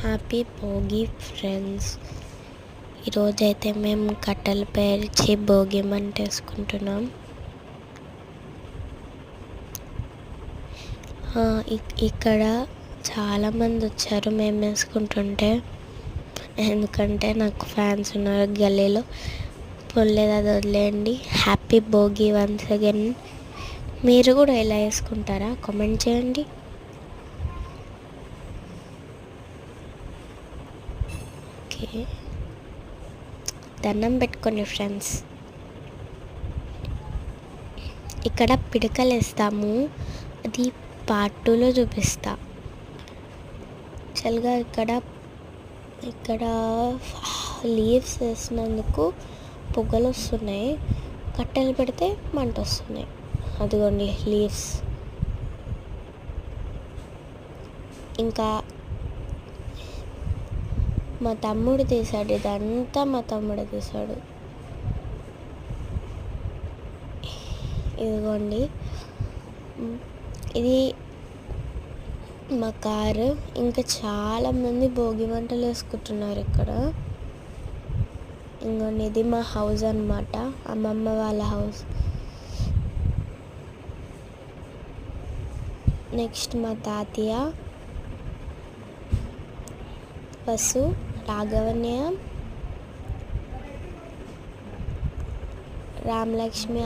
Happy Bhogi friends. ఈరోజైతే మేము కట్టెలు పేర్చి భోగి మంట వేసుకుంటున్నాం. ఇక్కడ చాలామంది వచ్చారు మేము వేసుకుంటుంటే, ఎందుకంటే నాకు ఫ్యాన్స్ ఉన్నారు గల్లీలో. పొల్లేదు, అది వదిలేయండి. Happy Bhogi once again. మీరు కూడా ఎలా వేసుకుంటారా కామెంట్ చేయండి. ఓకే, దండం పెట్టుకోండి ఫ్రెండ్స్. ఇక్కడ పిడకలు వేస్తాము, అది పార్ట్ 2లో చూపిస్తా. యాక్చువల్గా ఇక్కడ లీవ్స్ వేసినందుకు పొగలు వస్తున్నాయి, కట్టెలు పెడితే మంట వస్తున్నాయి. అదిగోండి లీవ్స్. ఇంకా మా తమ్ముడు తీశాడు, ఇదంతా మా తమ్ముడు తీశాడు. ఇదిగోండి, ఇది మా కారు. ఇంకా చాలామంది భోగి మంటలు వేసుకుంటున్నారు ఇక్కడ. ఇంకోండి, ఇది మా హౌస్ అన్నమాట, అమ్మమ్మ వాళ్ళ హౌస్. నెక్స్ట్ మా తాతయ్య, వసు, రాఘవన్య, రామలక్ష్మి